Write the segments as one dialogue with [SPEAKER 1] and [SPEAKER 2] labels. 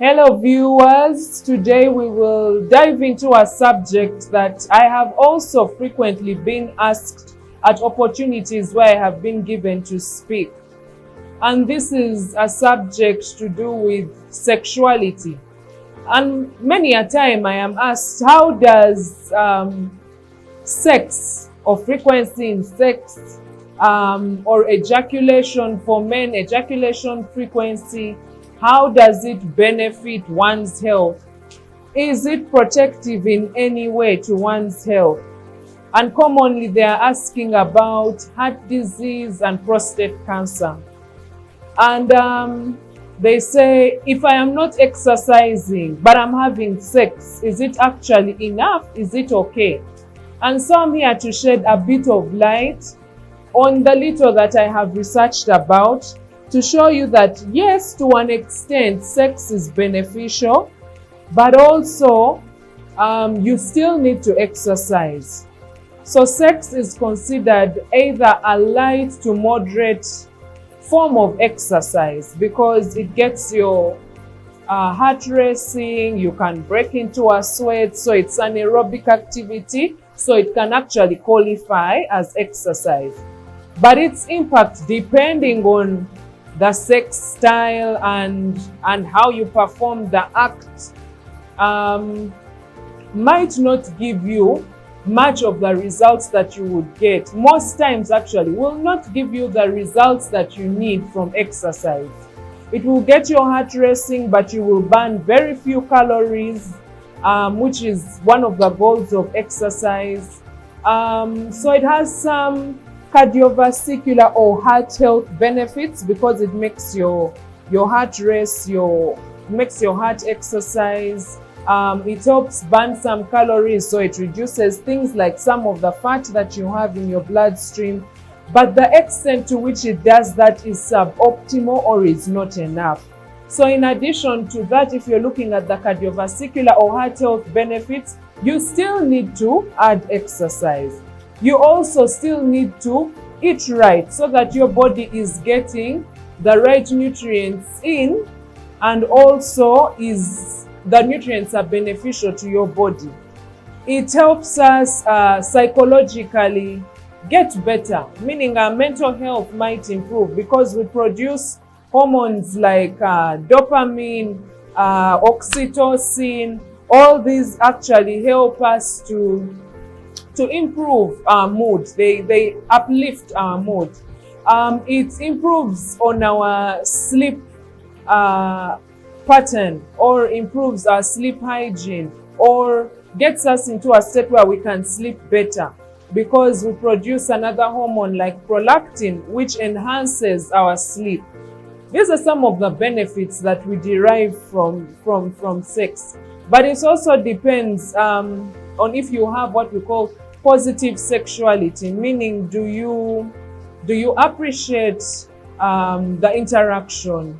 [SPEAKER 1] Hello viewers, today we will dive into a subject that I have also frequently been asked at opportunities where I have been given to speak. And this is a subject to do with sexuality. And many a time I am asked, how does sex or frequency in sex or ejaculation for men, ejaculation frequency, how does it benefit one's health? Is it protective in any way to one's health? And commonly they are asking about heart disease and prostate cancer. And they say, if I am not exercising but I'm having sex, is it actually enough? Is it okay? And so I'm here to shed a bit of light on the little that I have researched about, to show you that yes, to an extent, sex is beneficial, but also you still need to exercise. So sex is considered either a light to moderate form of exercise because it gets your heart racing, you can break into a sweat, so it's an aerobic activity, so it can actually qualify as exercise. But its impact, depending on the sex style and how you perform the act, might not give you much of the results that you would get. Most times actually will not give you the results that you need from exercise. It will get your heart racing, but you will burn very few calories, which is one of the goals of exercise. So it has some cardiovascular or heart health benefits because it makes your heart race, makes your heart exercise. It helps burn some calories, so it reduces things like some of the fat that you have in your bloodstream. But the extent to which it does that is suboptimal or is not enough. So in addition to that, if you're looking at the cardiovascular or heart health benefits, you still need to add exercise. You also still need to eat right so that your body is getting the right nutrients in, and also the nutrients are beneficial to your body. It helps us psychologically get better, meaning our mental health might improve because we produce hormones like dopamine, oxytocin. All these actually help us to improve our mood. They uplift our mood. It improves on our sleep pattern, or improves our sleep hygiene, or gets us into a state where we can sleep better because we produce another hormone like prolactin, which enhances our sleep. These are some of the benefits that we derive from sex. But it also depends on if you have what we call positive sexuality, meaning do you appreciate the interaction,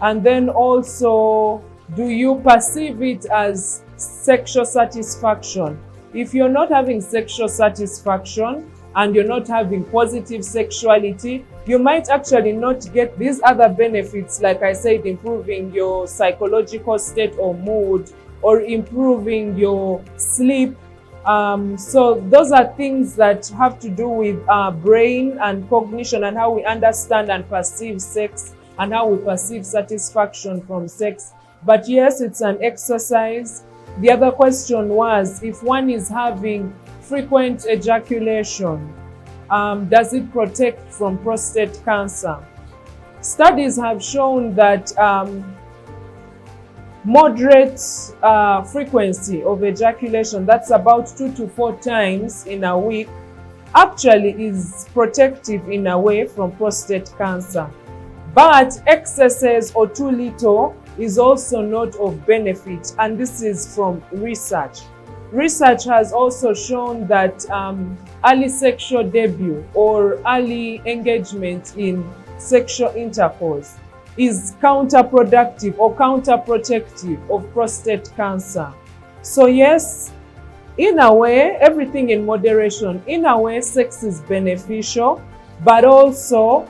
[SPEAKER 1] and then also do you perceive it as sexual satisfaction. If you're not having sexual satisfaction and you're not having positive sexuality, you might actually not get these other benefits, like I said, improving your psychological state or mood, or improving your sleep. So those are things that have to do with our brain and cognition and how we understand and perceive sex and how we perceive satisfaction from sex. But yes, it's an exercise. The other question was, if one is having frequent ejaculation, does it protect from prostate cancer? Studies have shown that moderate frequency of ejaculation, that's about 2 to 4 times in a week, actually is protective in a way from prostate cancer. But excesses or too little is also not of benefit, and this is from research. Research has also shown that early sexual debut or early engagement in sexual intercourse is counterproductive or counterprotective of prostate cancer. So yes, in a way, everything in moderation. In a way, sex is beneficial, but also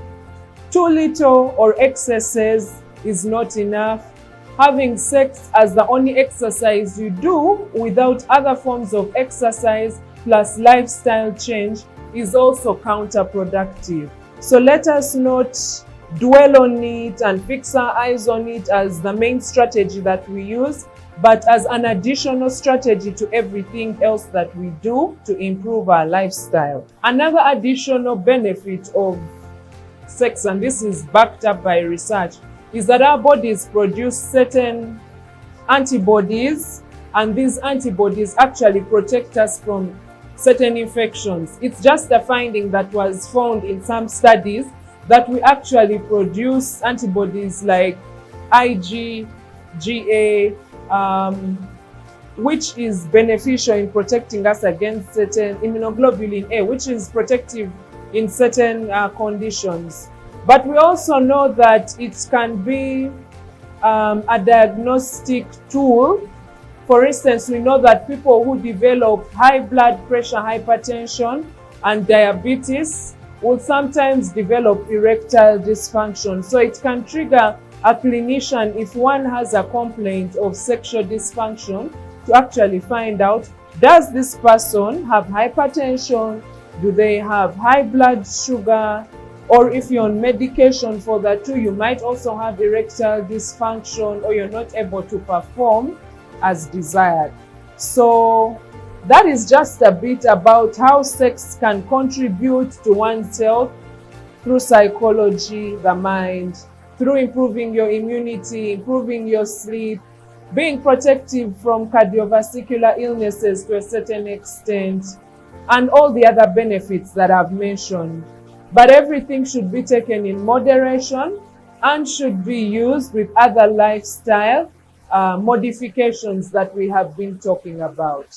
[SPEAKER 1] too little or excesses is not enough. having sex as the only exercise you do without other forms of exercise plus lifestyle change is also counterproductive. So let us not dwell on it and fix our eyes on it as the main strategy that we use, but as an additional strategy to everything else that we do to improve our lifestyle. Another additional benefit of sex, and this is backed up by research, is that our bodies produce certain antibodies, and these antibodies actually protect us from certain infections. It's just a finding that was found in some studies that we actually produce antibodies like IgA, which is beneficial in protecting us against certain immunoglobulin A, which is protective in certain conditions. But we also know that it can be a diagnostic tool. For instance, we know that people who develop high blood pressure, hypertension, and diabetes will sometimes develop erectile dysfunction. So it can trigger a clinician, if one has a complaint of sexual dysfunction, to actually find out, does this person have hypertension? Do they have high blood sugar? Or if you're on medication for that too, you might also have erectile dysfunction, or you're not able to perform as desired. So that is just a bit about how sex can contribute to one's health through psychology, the mind, through improving your immunity, improving your sleep, being protective from cardiovascular illnesses to a certain extent, and all the other benefits that I've mentioned. But everything should be taken in moderation and should be used with other lifestyle modifications that we have been talking about.